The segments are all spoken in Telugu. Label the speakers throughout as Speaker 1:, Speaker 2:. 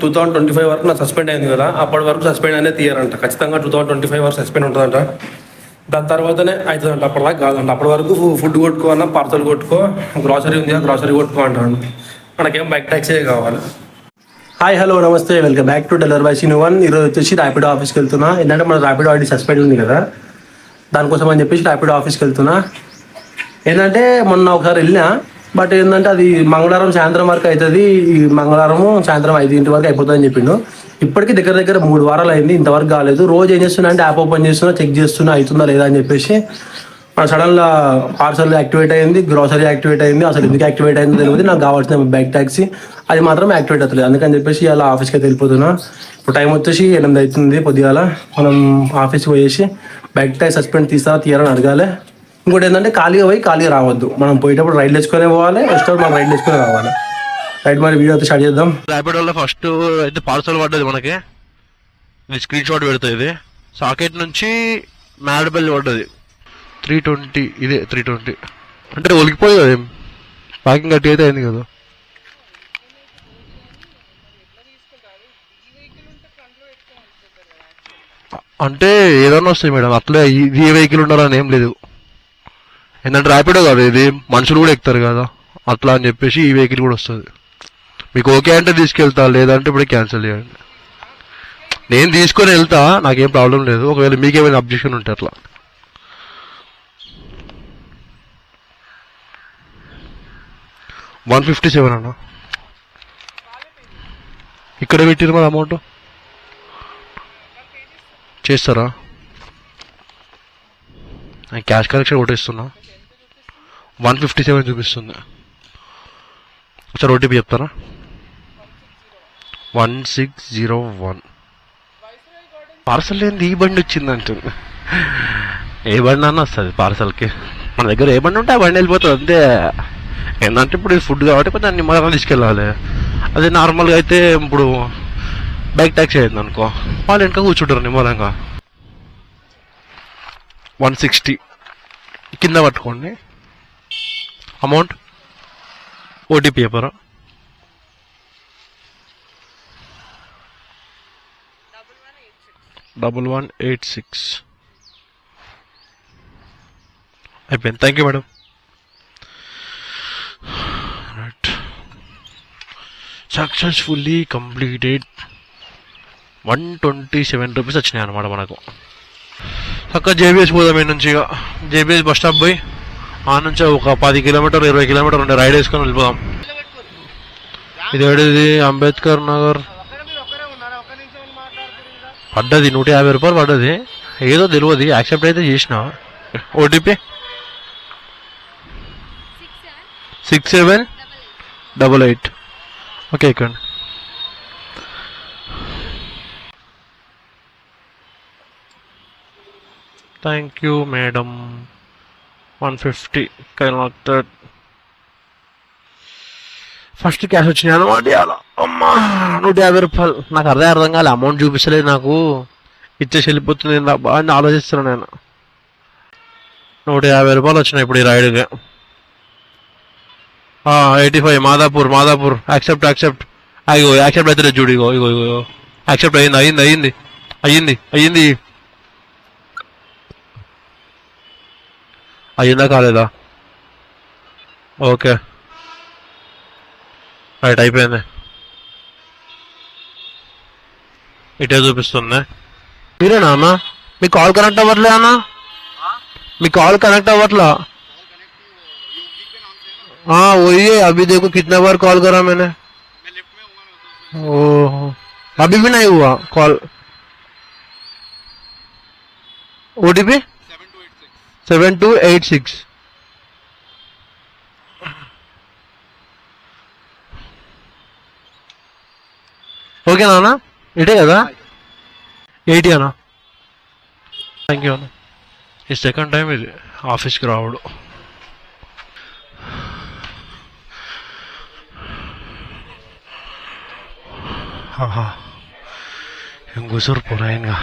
Speaker 1: 2025 వరకు నాకు సస్పెండ్ అయింది కదా, అప్పటి వరకు సస్పెండ్ అనేది తీయరంట. ఖచ్చితంగా 2025 వరకు సస్పెండ్ ఉంటుందంట. దాని తర్వాతనే అవుతుందంట, అప్పటిదాకా కాదంట. అప్పటి వరకు ఫుడ్ కొట్టుకో అన్న, పార్సల్ కొట్టుకో, గ్రాసరీ ఉంది గ్రాసరీ కొట్టుకో అంటాడు. మనకేం బైక్ ట్యాక్సీ కావాలి. హాయ్ హలో నమస్తే, welcome back to delivery by Sinu one. ఈరోజు వచ్చేసి ర్యాపిడో ఆఫీస్కి వెళ్తున్నా. ఏంటంటే మన ర్యాపిడో ఆల్రెడీ సస్పెండ్ ఉంది కదా, దానికోసం అని చెప్పేసి ర్యాపిడో ఆఫీస్కి వెళ్తున్నా. ఏంటంటే మొన్న ఒకసారి వెళ్ళినా, బట్ ఏంటంటే అది మంగళవారం సాయంత్రం వరకు అవుతుంది, ఈ మంగళవారం సాయంత్రం 5 వరకు అయిపోతుంది అని చెప్పిండు. ఇప్పటికీ దగ్గర దగ్గర 3 వారాలు అయింది, ఇంతవరకు కాలేదు. రోజు ఏం చేస్తున్నా అంటే యాప్ ఓపెన్ చేస్తున్నా, చెక్ చేస్తున్నా అవుతుందా లేదా అని చెప్పేసి. మన సడన్గా పార్సల్ యాక్టివేట్ అయింది, గ్రాసరీ యాక్టివేట్ అయింది. అసలు ఎందుకు యాక్టివేట్ అయింది తెలియదు. నాకు కావాల్సిన బైక్ ట్యాక్సీ అది మాత్రం యాక్టివేట్ అవుతుంది. అందుకని చెప్పేసి అలా ఆఫీస్కి అయితే వెళ్ళిపోతున్నా. ఇప్పుడు టైం వచ్చేసి 8 అవుతుంది పొద్దుగాల. మనం ఆఫీస్కి పోయేసి బైక్ ట్యాక్సీ సస్పెండ్ తీయాలని అడగాలి. ఇంకోటి ఏంటంటే ఖాళీగా పోయి ఖాళీగా రావద్దు. మనం పోయేటప్పుడు రైడ్ వేసుకునే పోవాలి, వచ్చేటప్పుడు మనం రైడ్ వేసుకునే రావాలి. రైట్, మరి వీడియో అయితే స్టార్ట్ చేద్దాం.
Speaker 2: ర్యాపిడోలో ఫస్ట్ అయితే పార్సల్ పడ్డది మనకి, ఇది స్క్రీన్ షాట్ పెడుతుంది. సాకెట్ నుంచి మ్యాడ్బెల్ పడ్డది 320, ఇదే 320 అంటే ఒలికిపోయి కదా, ప్యాకింగ్ గట్టి అయితే అయింది కదా. అంటే ఏదన్నా వస్తాయి మేడం, అట్లే ఇది ఏ వెహికల్ ఉండాలని ఏం లేదు. ఏంటంటే ర్యాపిడో కాదు ఇది, మనుషులు కూడా ఎక్కుతారు కదా, అట్లా అని చెప్పేసి ఈ వెహికల్ కూడా వస్తుంది. మీకు ఓకే అంటే తీసుకెళ్తా, లేదంటే ఇప్పుడు క్యాన్సిల్ చేయండి. నేను తీసుకొని వెళ్తా, నాకేం ప్రాబ్లం లేదు. ఒకవేళ మీకేమైనా అబ్జెక్షన్ ఉంటే అట్లా. $157 అన్న. ఇక్కడ పెట్టిరు మరి అమౌంట్ చేస్తారా? నేను క్యాష్ కలెక్షన్ కొట్టేస్తున్నా. 157 చూపిస్తుంది. ఒకసారి ఓటీపీ చెప్తారా? 1601. పార్సల్ ఏంది ఈ బండి వచ్చిందంటుంది. ఏ బండి అన్న వస్తుంది పార్సల్కి, మన దగ్గర ఏ బండి ఉంటే ఆ బండి వెళ్ళిపోతుంది అంతే. ఏంటంటే ఇప్పుడు ఇది ఫుడ్ కాబట్టి కొంచెం నిమ్మలంగా తీసుకెళ్ళాలి. అదే నార్మల్గా అయితే ఇప్పుడు బైక్ ట్యాక్సీ అయింది అనుకో, వాళ్ళు వెనక కూర్చుంటారు నిమ్మలంగా. 160 కింద పట్టుకోండి. అమౌంట్ ఓటీపీ చెప్పరా? 1186 అయిపోయింది. Thank you madam. Right, successfully completed. 127 rupees వచ్చినాయి అనమాట మనకు. చక్కగా జేబీఎస్ పోదాం. ఈ నుంచి ఇక జేబీఎస్ బస్ స్టాప్ పోయి ఆ నుంచి ఒక 10 కిలోమీటర్ 20 కిలోమీటర్ ఉండే రైడ్ వేసుకొని వెళ్ళిపోదాం. ఇది ఏడిది? అంబేద్కర్ నగర్ పడ్డది. 150 రూపాయలు పడ్డది. ఏదో తెలియదు, యాక్సెప్ట్ అయితే చేసిన. ఓటీపీ 6788. ఓకే, ఇక్కడ thank you madam. 150 connected. First cash వచ్చినాయి అనమాట. అలా అమ్మా 150 రూపాయలు. నాకు అర్థం కాలే, అమౌంట్ చూపిస్తలేదు నాకు, ఇచ్చేసి వెళ్ళిపోతుంది బాగా అని ఆలోచిస్తున్నాను నేను. 150 రూపాయలు వచ్చినాయి ఇప్పుడు ఈ రైడ్గా. 85 మాదాపూర్. యాక్సెప్ట్ అయ్యో, యాక్సెప్ట్ అయితే చూడు. ఇగో యాక్సెప్ట్ అయ్యింది. అయ్యిందా కాలేదా? ఓకే రైట్, అయిపోయింది. ఇటే చూపిస్తుంది. మీరేనా అన్న? మీ కాల్ కనెక్ట్ అవ్వట్లే అన్న? మీ కాల్ కనెక్ట్ అవ్వట్లా? वही है, अभी देखो कितना बार कॉल करा मैंने। ओह, अभी भी नहीं हुआ कॉल। ओटीपी 7286। ఓకేనా అన్న? ఇటే కదా 80 అన్న. థ్యాంక్ యూ అన్న. ఈ సెకండ్ టైం ఇది ఆఫీస్కి Ravadu. Yang gusur purain nggak?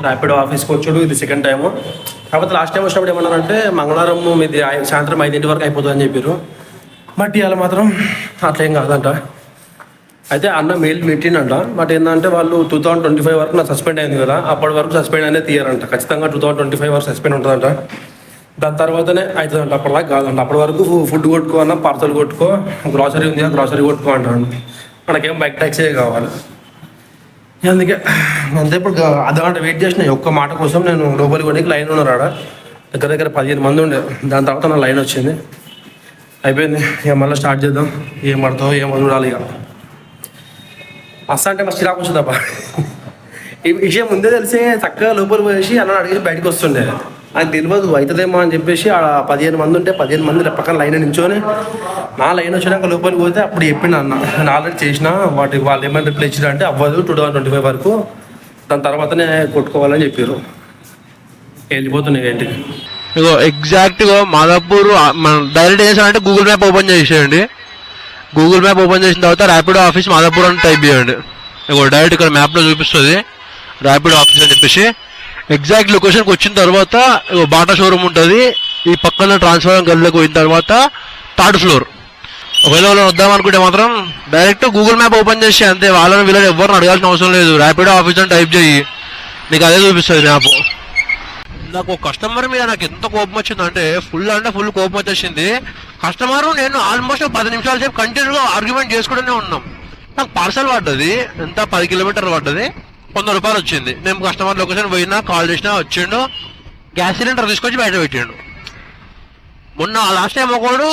Speaker 1: Rapido ఆఫీస్కి వచ్చాడు, ఇది సెకండ్ టైము. కాకపోతే లాస్ట్ టైం వచ్చినప్పుడు ఏమన్నారంటే మంగళవారం మీది సాయంత్రం 5 వరకు అయిపోతుందని చెప్పారు. బట్ ఇవాళ మాత్రం అట్లా ఏం కాదంట. అయితే అన్న మెయిల్ పెట్టిండంట. బట్ ఏంటంటే వాళ్ళు 2025 వరకు నాకు సస్పెండ్ అయింది కదా, అప్పటి వరకు సస్పెండ్ అనేది తీయరంట. ఖచ్చితంగా 2025 వరకు సస్పెండ్ ఉంటుందంట. దాని తర్వాతనే అవుతుందంట, అప్పటిదాకా కాదంట. అప్పటి వరకు ఫుడ్ కొట్టుకో అన్న, పార్సల్ కొట్టుకో, గ్రాసరీ ఉంది గ్రాసరీ కొట్టుకో అంటాడు. మనకేం బైక్ ట్యాక్సీ కావాలి. అందుకే అంతే. ఇప్పుడు అర్ధగంట వెయిట్ చేసిన ఒక్క మాట కోసం. నేను లోపలికి కొనికి లైన్ ఉన్నారు ఆడ, దగ్గర దగ్గర 15 మంది ఉండే. దాని తర్వాత నా లైన్ వచ్చింది, అయిపోయింది. ఇక మళ్ళీ స్టార్ట్ చేద్దాం. ఏం పడతావు ఏమో చూడాలి. ఇక మస్తు అంటే మస్తు చిరాకు వచ్చిందబ్బా. ఈ విషయం ముందే తెలిసే చక్కగా లోపలికి పోయేసి అన్న అడిగేసి బయటకు వస్తుండే. నాకు తెలియదు అవుతుందేమో అని చెప్పేసి ఆడ 15 మంది ఉంటే 15 మంది పక్కన లైన్ నించొని నా లైన్ వచ్చినాక లోపలికి పోతే అప్పుడు చెప్పిండు అన్న, నేను ఆల్రెడీ చేసిన వాటికి వాళ్ళు ఏమైనా రిప్లై ఇచ్చినా అంటే అవ్వదు 2025 వరకు, దాని తర్వాతనే కొట్టుకోవాలని చెప్పారు. వెళ్ళిపోతున్నాయి ఇంటికి.
Speaker 2: ఇగో ఎగ్జాక్ట్గా మాదాపూర్ డైరెక్ట్ చేసానంటే గూగుల్ మ్యాప్ ఓపెన్ చేసేయండి. గూగుల్ మ్యాప్ ఓపెన్ చేసిన తర్వాత ర్యాపిడో ఆఫీస్ మాదాపూర్ అని టైప్ చేయండి. ఇగో డైరెక్ట్ ఇక్కడ మ్యాప్లో చూపిస్తుంది ర్యాపిడో ఆఫీస్ అని చెప్పేసి. ఎగ్జాక్ట్ లొకేషన్కి వచ్చిన తర్వాత బాటా షోరూమ్ ఉంటుంది. ఈ పక్కన ట్రాన్స్ఫార్మర్ గల్లీలోకి పోయిన తర్వాత 3rd ఫ్లోర్. ఒకవేళ వాళ్ళు వద్దామనుకుంటే మాత్రం డైరెక్ట్ గూగుల్ మ్యాప్ ఓపెన్ చేసి అంతే. వాళ్ళని వీళ్ళని ఎవరిని అడగాల్సిన అవసరం లేదు. ర్యాపిడో ఆఫీస్ అని టైప్ చేయి, నీకు అదే చూపిస్తుంది మ్యాప్. నాకు ఒక కస్టమర్ మీద నాకు ఎంత కోపం వచ్చిందంటే ఫుల్ కోపం వచ్చేసింది. కస్టమర్ నేను ఆల్మోస్ట్ 10 నిమిషాల సేపు కంటిన్యూగా ఆర్గ్యుమెంట్ చేసుకుంటూనే ఉన్నాం. నాకు పార్సల్ పడ్డది, ఎంత 10 కిలోమీటర్లు పడ్డది, 100 రూపాయలు వచ్చింది. నేను కస్టమర్ లొకేషన్ పోయినా, కాల్ చేసినా, వచ్చిండు, గ్యాస్ సిలిండర్ తీసుకొచ్చి బయట పెట్టిండు. మొన్న లాస్ట్ టైం ఒకడు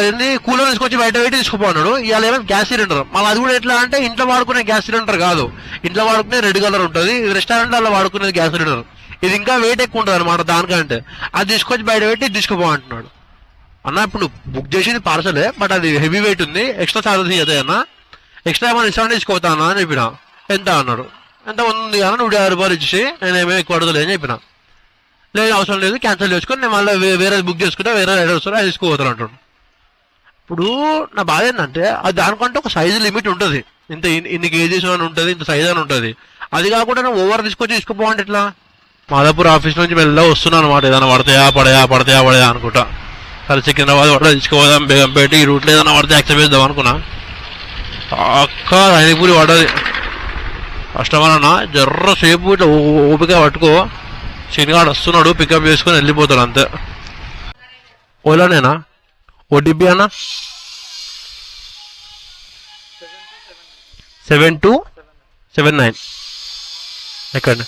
Speaker 2: ఏంది కూలర్ తీసుకొచ్చి బయట పెట్టి తీసుకుపోన్నాడు. ఇవాళ ఏమో గ్యాస్ సిలిండర్. మళ్ళీ అది కూడా ఎట్లా అంటే ఇంట్లో వాడుకునే గ్యాస్ సిలిండర్ కాదు, ఇంట్లో వాడుకునే రెడ్ కలర్ ఉంటుంది. రెస్టారెంట్లో వాడుకునేది గ్యాస్ సిలిండర్. ఇది ఇంకా వెయిట్ ఎక్కువ ఉంటుంది అనమాట దానికంటే. అది తీసుకొచ్చి బయట పెట్టి తీసుకుపో అంటున్నాడు. అన్న ఇప్పుడు బుక్ చేసింది పార్సలే, బట్ అది హెవీ వెయిట్ ఉంది, ఎక్స్ట్రా ఛార్జెస్ ఇదే అన్న, ఎక్స్ట్రా ఏమైనా ఇస్తాను తీసుకోతా అన్న అని చెప్పిన. ఎంత అన్నాడు. ఎంత ఉంది అన్న, 150 రూపాయలు ఇచ్చేసి నేనేమో ఎక్కువ అడగలేదు అని చెప్పిన. లేదు అవసరం లేదు, క్యాన్సిల్ చేసుకొని నేను మళ్ళీ వేరే బుక్ చేసుకుంటే వేరే రైడర్ వస్తారు, అది తీసుకోపోతాను అంటాడు. ఇప్పుడు నా బాధ ఏంటంటే అది దానికంటే ఒక సైజు లిమిట్ ఉంటుంది. ఇన్ని కేజీస్ అని ఉంటుంది, ఇంత సైజ్ అని ఉంటుంది. అది కాకుండా నువ్వు ఓవర్ తీసుకొచ్చి తీసుకుపోవండి ఇట్లా. మాదాపూర్ ఆఫీస్ నుంచి వెళ్ళా వస్తున్నాను అనమాట. ఏదైనా పడతాయా అనుకుంటా. సరే సికింద్రాబాద్ పడ తీసుకుపోదాం, బేగంపేట ఈ రూట్లో ఏదైనా పడితే యాక్సెప్ట్ చేద్దాం అనుకున్నా. అక్క రైనిపూరి పడ్డది. కస్టమర్ అన్న జర్ర సేపు ఇట్లా ఓపిక పట్టుకో, శనిగాడు వస్తున్నాడు, పికప్ చేసుకొని వెళ్ళిపోతాడు అంతే. ఓలానేనా? ఓటీపీ అన్న 7279 ఎక్కడ?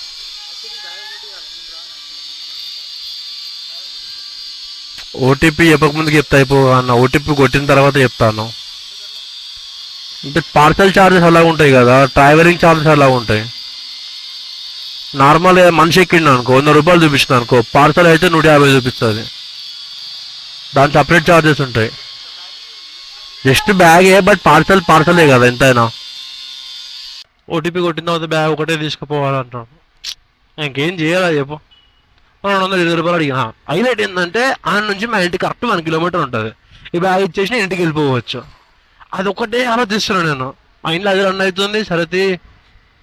Speaker 2: ఓటీపీ చెప్పకముందుకు చెప్తా అయిపో అన్న. ఓటీపీ కొట్టిన తర్వాత చెప్తాను. అంటే పార్సల్ ఛార్జెస్ అలా ఉంటాయి కదా, డ్రైవరింగ్ ఛార్జెస్ అలా ఉంటాయి. నార్మల్ మనిషి ఎక్కిండు అనుకో 100 రూపాయలు చూపిస్తుంది అనుకో, పార్సల్ అయితే 150 చూపిస్తుంది. దాని సపరేట్ ఛార్జెస్ ఉంటాయి. జస్ట్ బ్యాగే, బట్ పార్సలే కదా ఎంతైనా. ఓటీపీ కొట్టిన తర్వాత బ్యాగ్ ఒకటే తీసుకుపోవాలంటాను. ఇంకేం చేయాలా చెప్పు. 220 రూపాయలు అడిగిన. హైలైట్ ఏంటంటే ఆయన నుంచి మా ఇంటికి కరెక్ట్ 1 కిలోమీటర్ ఉంటుంది. ఈ బ్యాగ్ ఇచ్చేసి నేను ఇంటికి వెళ్ళిపోవచ్చు. అదొకటే ఆలోచిస్తున్నాను నేను. మా ఇంట్లో అది రన్ అవుతుంది. సరతి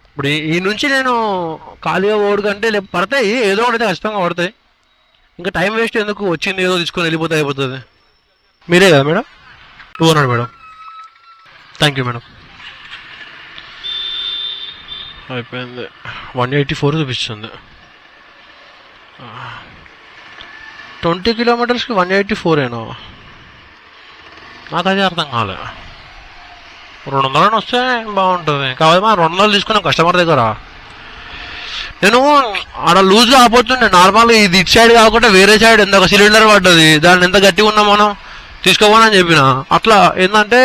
Speaker 2: ఇప్పుడు ఈ నుంచి నేను ఖాళీగా ఓడు కంటే పడతాయి, ఏదో ఒకటి ఖచ్చితంగా పడతాయి. ఇంకా టైం వేస్ట్ ఎందుకు, వచ్చింది ఏదో తీసుకొని వెళ్ళిపోతే అయిపోతుంది. మీరే కదా madam? 200 madam. Thank you madam. అయిపోయింది. 184 చూపిస్తుంది. 20 కిలోమీటర్స్కి 184 ఏనా? నాకు అది అర్థం కాలే. 200 వస్తే బాగుంటుంది. కాబట్టి మనం 200 తీసుకున్నాం కస్టమర్ దగ్గర. నేను ఆడ లూజ్గా ఆపోతుండే. నార్మల్గా ఇది ఇటు సైడ్ కాకుండా వేరే సైడ్ ఎంత సిలిండర్ పడ్డది, దాన్ని ఎంత గట్టిగా ఉన్నాం మనం తీసుకోమని చెప్పిన. అట్లా ఏంటంటే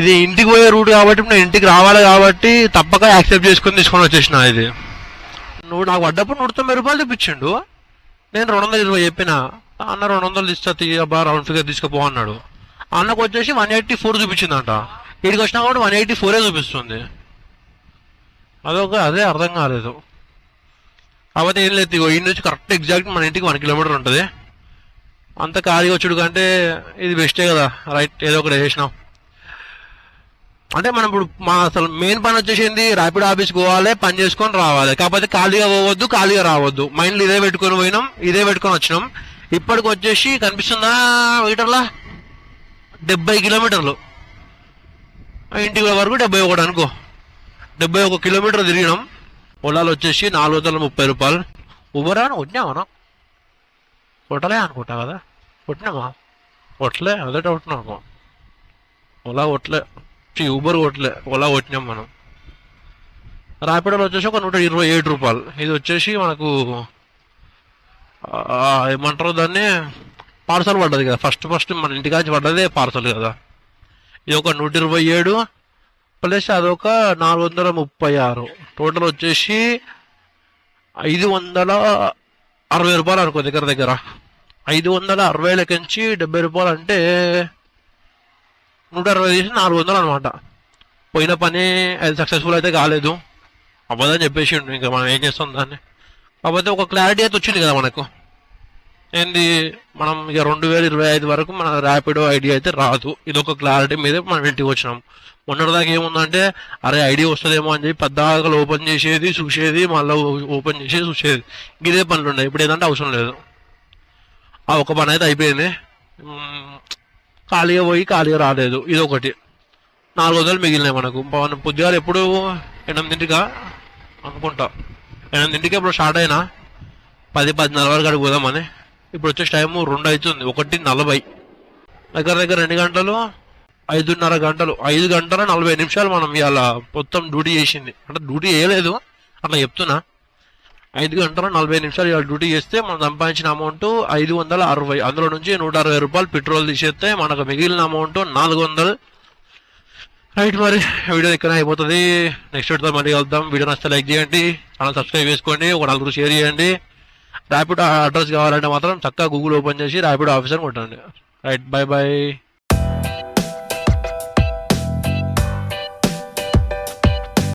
Speaker 2: ఇది ఇంటికి పోయే రూట్ కాబట్టి నేను ఇంటికి రావాలి కాబట్టి తప్పక యాక్సెప్ట్ చేసుకొని తీసుకొని వచ్చేసిన. ఇది నువ్వు నాకు పడ్డప్పుడు 190 రూపాయలు చూపించిండు. నేను 220 చెప్పిన. అన్న 200 ఇస్తా తీయబా, రౌండ్ ఫిగర్ తీసుకుపో అన్నాడు. అన్నకు వచ్చేసి 184 చూపించిందంట. ఇక్కడికి వచ్చినా కూడా 184 చూపిస్తుంది. అదే అర్థం కాలేదు. కాబట్టి ఏం లేదు, ఈ నుంచి కరెక్ట్ ఎగ్జాక్ట్ మన ఇంటికి 1 కిలోమీటర్ ఉంటుంది. అంత ఖాళీ వచ్చుడు కంటే ఇది బెస్టే కదా. రైట్, ఏదో ఒకటి చేసినాం. అంటే మనం ఇప్పుడు మా అసలు మెయిన్ పని వచ్చేసింది ర్యాపిడ్ ఆఫీస్ పోవాలి, పని చేసుకొని రావాలి. కాకపోతే ఖాళీగా పోవద్దు, ఖాళీగా రావద్దు. మైండ్లో ఇదే పెట్టుకొని పోయినాం, ఇదే పెట్టుకొని వచ్చినాం. ఇప్పటికి వచ్చేసి కనిపిస్తుందా మీటర్లా 70 కిలోమీటర్లు. ఇంటికి వరకు 71 అనుకో, 71 కిలోమీటర్ తిరిగినాం. పొలాలు వచ్చేసి 430 రూపాయలు. ఉబరా కొట్టినామా? కొట్టలే అనుకుంటా కదా, కొట్టినామా? కొట్టలే, అదే డౌట్ నాకు. ఓలా కొట్టలే, ఊబర్ కొట్టలే, ఓలా కొట్టినాం మనం. ర్యాపిడోలో వచ్చేసి ఒక 127 రూపాయలు. ఇది వచ్చేసి మనకు ఏమంటారు దాన్ని, పార్సల్ పడ్డది కదా, ఫస్ట్ మన ఇంటికాంచి పడ్డదే పార్సల్ కదా. ఇది ఒక 127 ప్లస్ అదొక 436. టోటల్ వచ్చేసి 560 రూపాయలు అనుకో దగ్గర దగ్గర. 560 లెక్కించి 70 రూపాయలు అంటే 160 తీసి 400 అనమాట. పోయిన పని అది సక్సెస్ఫుల్ అయితే కాలేదు, అవ్వదని చెప్పేసి ఇంకా మనం ఏం చేస్తాం దాన్ని. కాకపోతే ఒక క్లారిటీ అయితే వచ్చింది కదా మనకు. ఏంది, మనం ఇక 2025 వరకు మన ర్యాపిడో ఐడి అయితే రాదు. ఇది ఒక క్లారిటీ మీద మనం ఇంటికి వచ్చినాం. మొన్నటిదాకా ఏముందంటే అరే ఐడి వస్తుందేమో అని చెప్పి పద్దాకలు ఓపెన్ చేసేది, చూసేది, మళ్ళీ ఓపెన్ చేసేది, చూసేది, ఇదే పనులు ఉన్నాయి. ఇప్పుడు ఏదంటే అవసరం లేదు. ఆ ఒక పని అయితే అయిపోయింది. ఖాళీగా పోయి ఖాళీగా రాలేదు. ఇది ఒకటి 400 మిగిలినాయి మనకు. పొద్దుగాల ఎప్పుడు 8ంటికా అనుకుంటా, 8ంటికి ఎప్పుడు స్టార్ట్ అయినా 10-10:40 వరకు పోదామని. ఇప్పుడు వచ్చే టైము 2 అవుతుంది, 1:40. దగ్గర దగ్గర 2 గంటలు, 5:30 గంటలు, 5 గంటల 40 నిమిషాలు మనం ఇవాళ మొత్తం డ్యూటీ చేసింది. అంటే డ్యూటీ చేయలేదు, అట్లా చెప్తున్నా. 5 గంటల 40 నిమిషాలు ఇవాళ డ్యూటీ చేస్తే మనం సంపాదించిన అమౌంట్ 560. అందులో నుంచి 160 రూపాయలు పెట్రోల్ తీసేస్తే మనకు మిగిలిన అమౌంట్ 400. రైట్, మరి వీడియో ఇక్కడ అయిపోతుంది. నెక్స్ట్ వీడియోతో మళ్ళీ కలుద్దాం. వీడియో నచ్చితే లైక్ చేయండి, ఛానల్ సబ్స్క్రైబ్ చేసుకోండి, ఒక 4 షేర్ చేయండి. ర్యాపిడ్ అడ్రస్ కావాలంటే మాత్రం చక్కగా గూగుల్ ఓపెన్ చేసి ర్యాపిడ్ ఆఫీసర్ కొట్టండి. Right, by by.